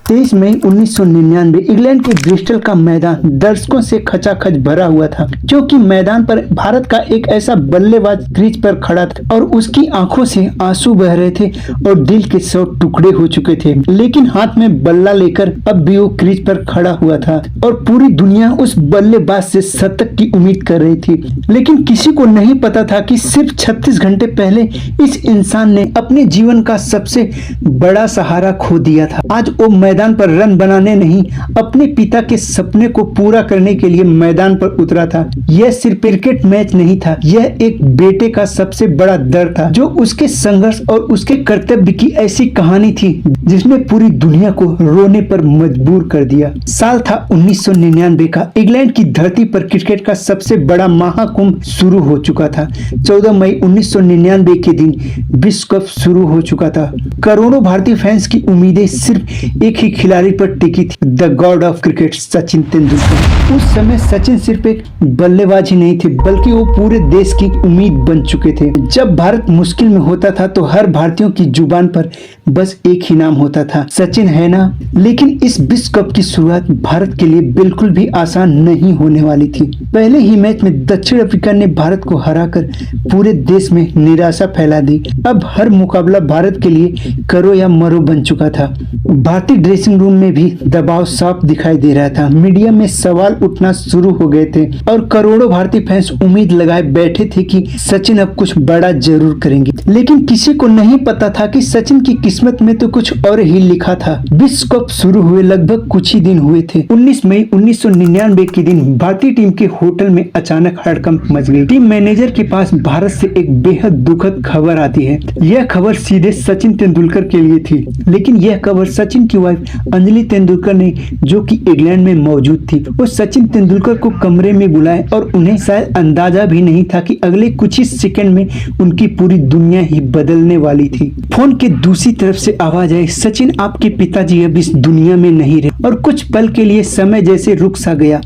23 मई 1999 England के Bristol का मैदान दर्शकों से खचाखच भरा हुआ था, क्योंकि मैदान पर भारत का एक ऐसा बल्लेबाज क्रीज पर खड़ा था और उसकी आंखों से आंसू बह रहे थे और दिल के 100 टुकड़े हो चुके थे। लेकिन हाथ में बल्ला लेकर अब भी वो क्रीज पर खड़ा हुआ था और पूरी दुनिया उस बल्लेबाज से शतक की उम्मीद कर रही थी। लेकिन किसी को नहीं पता था कि सिर्फ 36 घंटे पहले इस इंसान ने अपने जीवन का सबसे बड़ा सहारा खो दिया था। आज वो मैदान पर रन बनाने नहीं, अपने पिता के सपने को पूरा करने के लिए मैदान पर उतरा था। यह सिर्फ क्रिकेट मैच नहीं था, यह एक बेटे का सबसे बड़ा दर्द था, जो उसके संघर्ष और उसके कर्तव्य की ऐसी कहानी थी जिसने पूरी दुनिया को रोने पर मजबूर कर दिया। साल था 1999 का। इंग्लैंड की धरती पर क्रिकेट का सबसे बड़ा महाकुंभ शुरू हो चुका था। 14 मई 1999 के दिन विश्व कप शुरू हो चुका था। करोड़ों भारतीय फैंस की उम्मीदें सिर्फ एक ही खिलाड़ी पर टिकी थी, the God of cricket, Sachin Tendulkar. उस समय सचिन सिर्फ एक बल्लेबाज ही नहीं थे, बल्कि वो पूरे देश की उम्मीद बन चुके थे। जब भारत मुश्किल में होता था तो हर भारतीयों की जुबान पर बस एक ही नाम होता था, सचिन है ना। लेकिन इस विश्व कप की शुरुआत भारत के लिए बिल्कुल भी आसान नहीं होने वाली थी। पहले ही मैच में दक्षिण अफ्रीका ने भारत को हराकर पूरे देश में निराशा फैला दी। अब हर मुकाबला भारत के लिए करो या मरो बन चुका था। भारतीय ड्रेसिंग रूम में भी दबाव साफ दिखाई दे रहा था। मीडिया में सवाल उठना शुरू हो गए थे और करोड़ों भारतीय फैंस उम्मीद लगाए बैठे थे कि सचिन अब कुछ बड़ा जरूर करेंगे। लेकिन किसी को नहीं पता था कि सचिन की किस्मत में तो कुछ और ही लिखा था। विश्व कप शुरू हुए लगभग कुछ ही दिन हुए थे। 19 मई 1999 के दिन भारतीय टीम के होटल में अचानक हड़कंप मच गई। टीम मैनेजर के पास भारत से एक बेहद दुखद खबर आती है। यह खबर सीधे सचिन तेंदुलकर के लिए थी, लेकिन यह खबर सचिन की वाइफ अंजलि तेंदुलकर ने, जो कि इंग्लैंड में मौजूद थी, वो सचिन तेंदुलकर को कमरे में बुलाए और उन्हें शायद अंदाजा भी नहीं था कि अगले कुछ ही सेकंड में उनकी पूरी दुनिया ही बदलने वाली थी। फोन के दूसरी तरफ से आवाज आई, सचिन आपके पिताजी अब इस दुनिया में नहीं रहे। और कुछ पल के लिए समय जैसे रुक सा गया।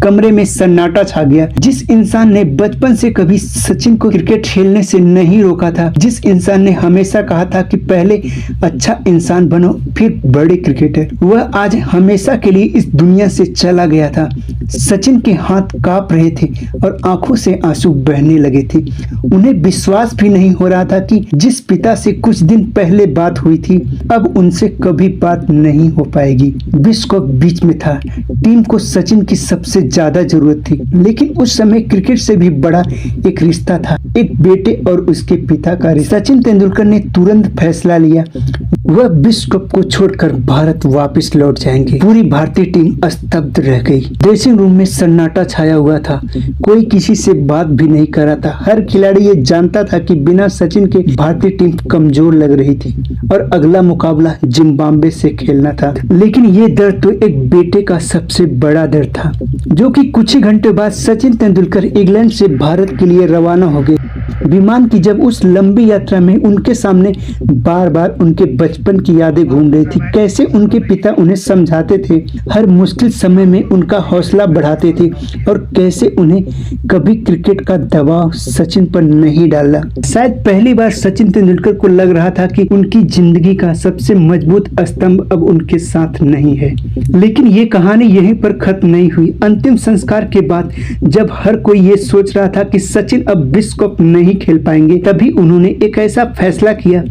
कमरे में सन्नाटा छा गया। जिस इंसान ने बचपन से कभी सचिन को क्रिकेट खेलने से नहीं रोका था, जिस इंसान ने हमेशा कहा था कि पहले अच्छा इंसान बनो फिर बड़े क्रिकेटर, वह आज हमेशा के लिए इस दुनिया से चला गया था। सचिन के हाथ कांप रहे थे और आंखों से आंसू बहने लगे थे। उन्हें विश्वास भी नहीं हो रहा था कि जिस पिता से कुछ दिन पहले बात हुई थी, अब उनसे कभी बात नहीं हो पाएगी। विश्व कप बीच में था। टीम को सचिन की सबसे ज्यादा जरूरत थी, लेकिन उस समय क्रिकेट से भी बड़ा एक रिश्ता था, एक बेटे और उसके पिता का रिश्ता। सचिन तेंदुलकर ने तुरंत फैसला लिया, वह विश्व कप को छोड़कर भारत वापस लौट जाएंगे। पूरी भारतीय टीम स्तब्ध रह गई। ड्रेसिंग रूम में सन्नाटा छाया हुआ था। कोई किसी से बात भी नहीं कर रहा था। हर खिलाड़ी ये जानता था कि बिना सचिन के भारतीय टीम कमजोर लग रही थी और अगला मुकाबला जिम्बाब्वे से खेलना था। लेकिन ये दर्द तो एक बेटे का सबसे बड़ा दर्द था, जो कि कुछ ही घंटे बाद सचिन तेंदुलकर इंग्लैंड से भारत के लिए रवाना हो गए। विमान की जब उस लंबी यात्रा में उनके सामने बार बार उनके बचपन की यादें घूम रही थी। कैसे उनके पिता उन्हें समझाते थे, हर मुश्किल समय में उनका हौसला बढ़ाते थे और कैसे उन्हें कभी क्रिकेट का दबाव सचिन पर नहीं डाला। शायद पहली बार सचिन तेंदुलकर को लग रहा था कि उनकी जिंदगी का सबसे मजबूत स्तंभ अब उनके साथ नहीं है। लेकिन ये कहानी यहीं पर खत्म नहीं हुई। अंतिम संस्कार के बाद जब हर कोई ये सोच रहा था कि सचिन अब विश्व कप नहीं खेल पाएंगे, तभी उन्होंने एक ऐसा फैसला किया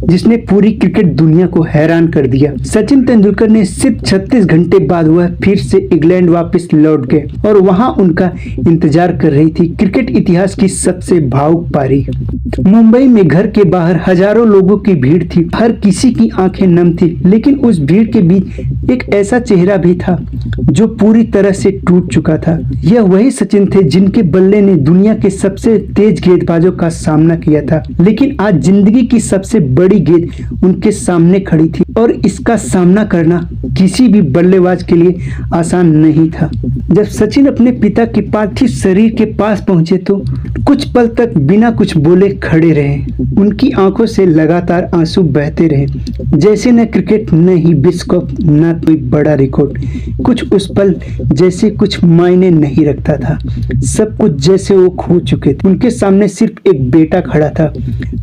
जिसने पूरी क्रिकेट दुनिया को हैरान कर दिया। सचिन तेंदुलकर ने सिर्फ 36 घंटे बाद वह फिर से इंग्लैंड वापस लौट गए और वहां उनका इंतजार कर रही थी क्रिकेट इतिहास की सबसे भावुक पारी। मुंबई में घर के बाहर हजारों लोगों की भीड़ थी। हर किसी की आंखें नम थी, लेकिन उस भीड़ के बीच एक ऐसा चेहरा भी था जो पूरी तरह से टूट चुका था। यह वही सचिन थे जिनके बल्ले ने दुनिया के सबसे तेज गेंदबाजों का सामना किया था। लेकिन आज जिंदगी की सबसे बड़ी गेंद उनके सामने खड़ी थी और इसका सामना करना किसी भी बल्लेबाज के लिए आसान नहीं था। जब सचिन अपने पिता के पार्थिव शरीर के पास पहुंचे तो कुछ पल तक बिना कुछ बोले खड़े रहे। उनकी आंखों से लगातार आंसू बहते रहे, जैसे न क्रिकेट न ही विश्व कप न कोई बड़ा रिकॉर्ड। कुछ उस पल जैसे कुछ मायने नहीं रखता था। सब कुछ जैसे वो खो चुके थे। उनके सामने सिर्फ सिर्फ एक बेटा खड़ा था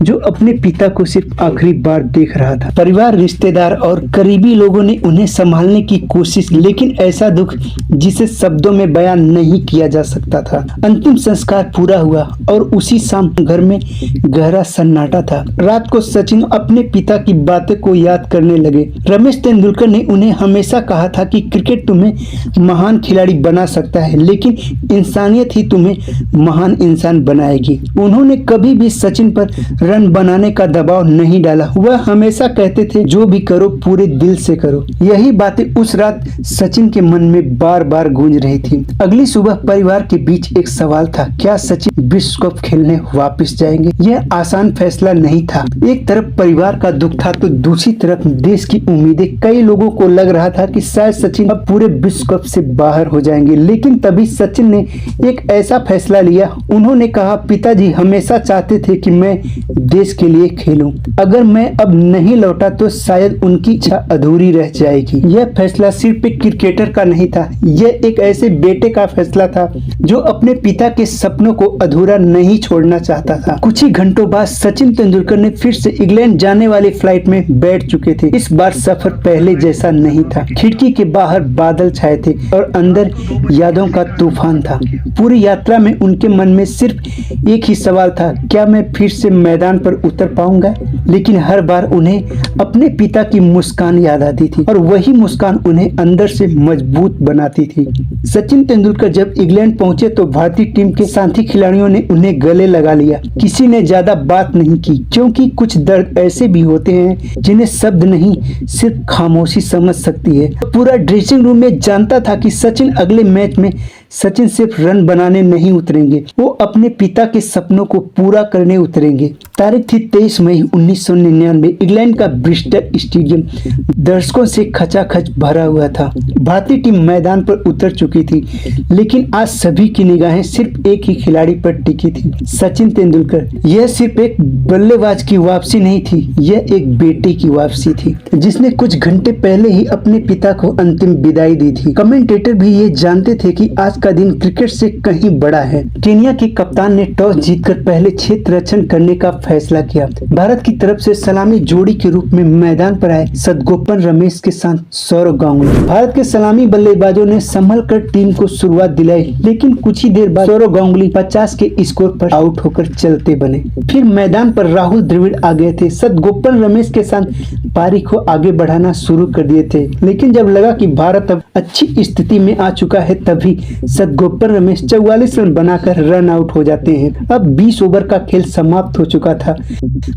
जो अपने पिता को सिर्फ आखिरी बार देख रहा था। परिवार, रिश्तेदार और करीबी लोगों ने उन्हें संभालने की कोशिश, लेकिन ऐसा दुख जिसे शब्दों में बयान नहीं किया जा सकता था। अंतिम संस्कार पूरा हुआ और उसी शाम घर में गहरा सन्नाटा था। रात को सचिन अपने पिता की बातें को याद करने लगे। रमेश तेंदुलकर ने उन्हें हमेशा कहा था कि क्रिकेट तुम्हें महान खिलाड़ी बना सकता है, लेकिन इंसानियत ही तुम्हें महान इंसान बनाएगी। उन्होंने कभी भी सचिन पर रन बनाने का दबाव नहीं डाला। वह हमेशा कहते थे, जो भी करो पूरे दिल से करो। यही बातें उस रात सचिन के मन में बार बार गूंज रही थी। अगली सुबह परिवार के बीच एक सवाल था, क्या सचिन विश्व कप खेलने वापस जाएंगे? यह आसान फैसला नहीं था। एक तरफ परिवार का दुख था तो दूसरी तरफ देश की उम्मीदें। कई लोगों को लग रहा था कि शायद सचिन अब पूरे विश्व कप से बाहर हो जाएंगे, लेकिन तभी सचिन ने एक ऐसा फैसला लिया। उन्होंने कहा, पिताजी हमेशा चाहते थे कि मैं देश के लिए खेलूं। अगर मैं अब नहीं लौटा तो शायद उनकी इच्छा अधूरी रह जाएगी। यह फैसला सिर्फ एक क्रिकेटर का नहीं था, यह एक ऐसे बेटे का फैसला था जो अपने पिता के सपनों को अधूरा नहीं छोड़ना चाहता था। कुछ ही घंटों बाद सचिन तेंदुलकर ने फिर से इंग्लैंड जाने वाली फ्लाइट में बैठ चुके थे। इस बार सफर पहले जैसा नहीं था। खिड़की के बाहर बादल छाए थे और अंदर यादों का तूफान था। पूरी यात्रा में उनके मन में सिर्फ एक ही सवाल था, क्या मैं फिर से मैदान पर उतर पाऊंगा? लेकिन हर बार उन्हें अपने पिता की मुस्कान याद आती थी और वही मुस्कान उन्हें अंदर से मजबूत बनाती थी। सचिन तेंदुलकर जब इंग्लैंड पहुंचे तो भारतीय टीम के साथी खिलाड़ियों ने उन्हें गले लगा लिया। किसी ने ज्यादा बात नहीं की, क्योंकि कुछ दर्द ऐसे भी होते हैं जिन्हें शब्द नहीं सिर्फ खामोशी समझ सकती है। पूरा ड्रेसिंग रूम में जानता था कि सचिन अगले मैच में सचिन सिर्फ रन बनाने नहीं उतरेंगे, वो अपने पिता के सपनों को पूरा करने उतरेंगे। तारीख थी 23 मई 1999। इंग्लैंड का ब्रिस्टल स्टेडियम दर्शकों से खचाखच भरा हुआ था। भारतीय टीम मैदान पर उतर चुकी थी, लेकिन आज सभी की निगाहें सिर्फ एक ही खिलाड़ी पर टिकी थी, सचिन तेंदुलकर। यह सिर्फ एक बल्लेबाज की वापसी नहीं थी, यह एक बेटे की वापसी थी जिसने कुछ घंटे पहले ही अपने पिता को अंतिम विदाई दी थी। कमेंटेटर भी ये जानते थे कि आज का दिन क्रिकेट से कहीं बड़ा है। केन्या के कप्तान ने टॉस जीतकर पहले क्षेत्र रक्षण करने का फैसला किया। भारत की तरफ से सलामी जोड़ी के रूप में मैदान पर आए सदगोपन रमेश के साथ सौरव गांगुली। भारत के सलामी बल्लेबाजों ने संभल कर टीम को शुरुआत दिलाई, लेकिन कुछ ही देर बाद सौरव गांगुली 50 के स्कोर पर आउट होकर चलते बने। फिर मैदान पर राहुल द्रविड़ आ गए थे। सदगोपन रमेश के साथ पारी को आगे बढ़ाना शुरू कर दिए थे, लेकिन जब लगा कि भारत अब अच्छी स्थिति में आ चुका है, तभी सदगोपन रमेश 44 रन बनाकर रन आउट हो जाते हैं। अब 20 ओवर का खेल समाप्त हो चुका था।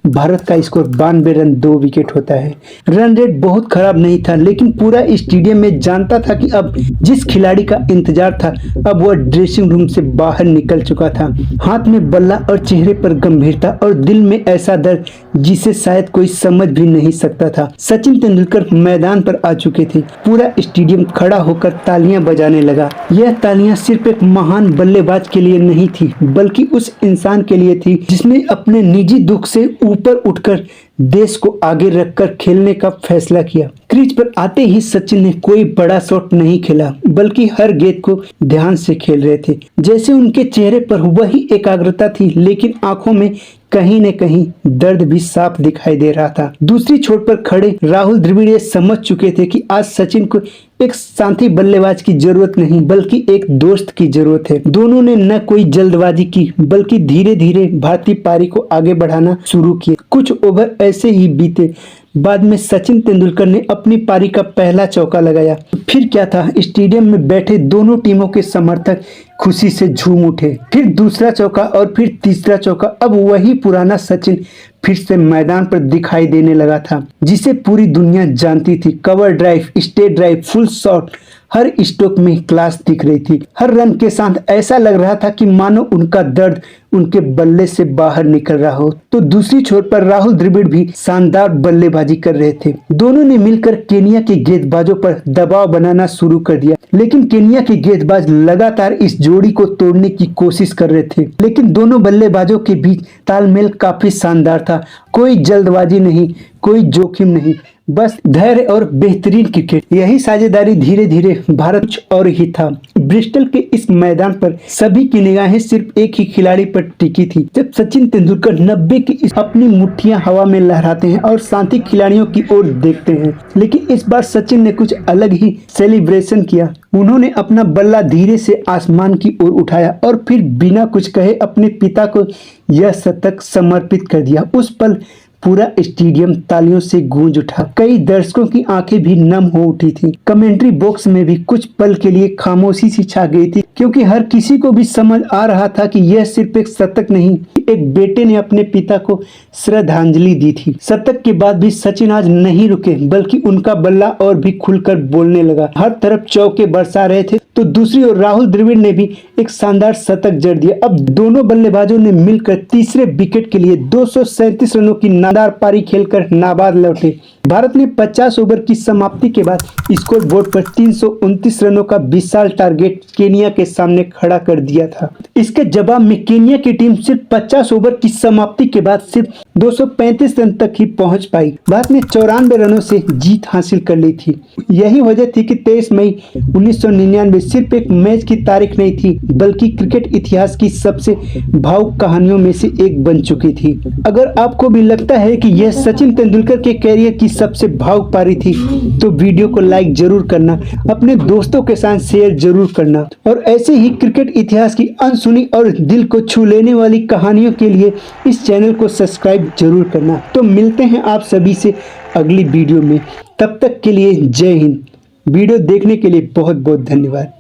भारत का स्कोर 92 रन 2 विकेट होता है। रन रेट बहुत खराब नहीं था, लेकिन पूरा स्टेडियम में जानता था कि अब जिस खिलाड़ी का इंतजार था, अब वह ड्रेसिंग रूम से बाहर निकल चुका था। हाथ में बल्ला और चेहरे पर गंभीरता और दिल में ऐसा दर्द जिसे शायद कोई समझ भी नहीं सकता था। सचिन तेंदुलकर मैदान पर आ चुके थे। पूरा स्टेडियम खड़ा होकर तालियां बजाने लगा। यह तालियां सिर्फ एक महान बल्लेबाज के लिए नहीं थी, बल्कि उस इंसान के लिए थी जिसने अपने निजी दुख से ऊपर उठकर देश को आगे रखकर खेलने का फैसला किया। क्रीज पर आते ही सचिन ने कोई बड़ा शॉट नहीं खेला, बल्कि हर गेंद को ध्यान से खेल रहे थे। जैसे उनके चेहरे पर वही एकाग्रता थी, लेकिन आंखों में कहीं न कहीं दर्द भी साफ दिखाई दे रहा था। दूसरी छोर पर खड़े राहुल द्रविड़ ये समझ चुके थे कि आज सचिन को एक साथी बल्लेबाज की जरूरत नहीं, बल्कि एक दोस्त की जरूरत है। दोनों ने न कोई जल्दबाजी की, बल्कि धीरे धीरे भारतीय पारी को आगे बढ़ाना शुरू किया। कुछ ओवर ऐसे ही बीते। बाद में सचिन तेंदुलकर ने अपनी पारी का पहला चौका लगाया। फिर क्या था, स्टेडियम में बैठे दोनों टीमों के समर्थक खुशी से झूम उठे। फिर दूसरा चौका और फिर तीसरा चौका। अब वही पुराना सचिन फिर से मैदान पर दिखाई देने लगा था, जिसे पूरी दुनिया जानती थी। Cover drive, straight drive, full shot, हर स्ट्रोक में क्लास दिख रही थी। हर रन के साथ ऐसा लग रहा था कि मानो उनका दर्द उनके बल्ले से बाहर निकल रहा हो। तो दूसरी छोर पर राहुल द्रविड़ भी शानदार बल्लेबाजी कर रहे थे। दोनों ने मिलकर केन्या के गेंदबाजों पर दबाव बनाना शुरू कर दिया, लेकिन केन्या के गेंदबाज लगातार इस जोड़ी को तोड़ने की कोशिश कर रहे थे। लेकिन दोनों बल्लेबाजों के बीच तालमेल काफी शानदार था। था। कोई जल्दबाजी नहीं, कोई जोखिम नहीं, बस धैर्य और बेहतरीन क्रिकेट। यही साझेदारी धीरे धीरे भारत कुछ और ही था। ब्रिस्टल के इस मैदान पर सभी की निगाहें सिर्फ एक ही खिलाड़ी पर टिकी थी। जब सचिन तेंदुलकर 90 की अपनी मुट्ठियां हवा में लहराते हैं और साथी खिलाड़ियों की ओर देखते हैं, लेकिन इस बार सचिन ने कुछ अलग ही सेलिब्रेशन किया। उन्होंने अपना बल्ला धीरे से आसमान की ओर उठाया और फिर बिना कुछ कहे अपने पिता को यह शतक समर्पित कर दिया। उस पल पूरा स्टेडियम तालियों से गूंज उठा। कई दर्शकों की आंखें भी नम हो उठी थी। कमेंट्री बॉक्स में भी कुछ पल के लिए खामोशी सी छा गई थी, क्योंकि हर किसी को भी समझ आ रहा था कि यह सिर्फ एक शतक नहीं, एक बेटे ने अपने पिता को श्रद्धांजलि दी थी। शतक के बाद भी सचिन आज नहीं रुके, बल्कि उनका बल्ला और भी खुलकर बोलने लगा। हर तरफ चौके बरसा रहे थे, तो दूसरी ओर राहुल द्रविड़ ने भी एक शानदार शतक जड़ दिया। अब दोनों बल्लेबाजों ने मिलकर तीसरे विकेट के लिए 237 रनों की शानदार पारी खेलकर नाबाद लौटे। भारत ने 50 ओवर की समाप्ति के बाद स्कोर बोर्ड पर 329 रनों का विशाल टारगेट केनिया के सामने खड़ा कर दिया था। इसके जवाब में केनिया की टीम सिर्फ 50 ओवर की समाप्ति के बाद सिर्फ 235 रन तक ही पहुंच पाई। भारत ने 94 रनों से जीत हासिल कर ली थी। यही वजह थी कि 23 मई 1999 सिर्फ एक मैच की तारीख नहीं थी, बल्कि क्रिकेट इतिहास की सबसे भावुक कहानियों में से एक बन चुकी थी। अगर आपको भी लगता है कि यह सचिन तेंदुलकर के कैरियर की सबसे भावुक पारी थी, तो वीडियो को लाइक जरूर करना, अपने दोस्तों के साथ शेयर जरूर करना, और ऐसे ही क्रिकेट इतिहास की अनसुनी और दिल को छू लेने वाली कहानियों के लिए इस चैनल को सब्सक्राइब जरूर करना। तो मिलते हैं आप सभी से अगली वीडियो में, तब तक के लिए जय हिंद। वीडियो देखने के लिए बहुत बहुत धन्यवाद।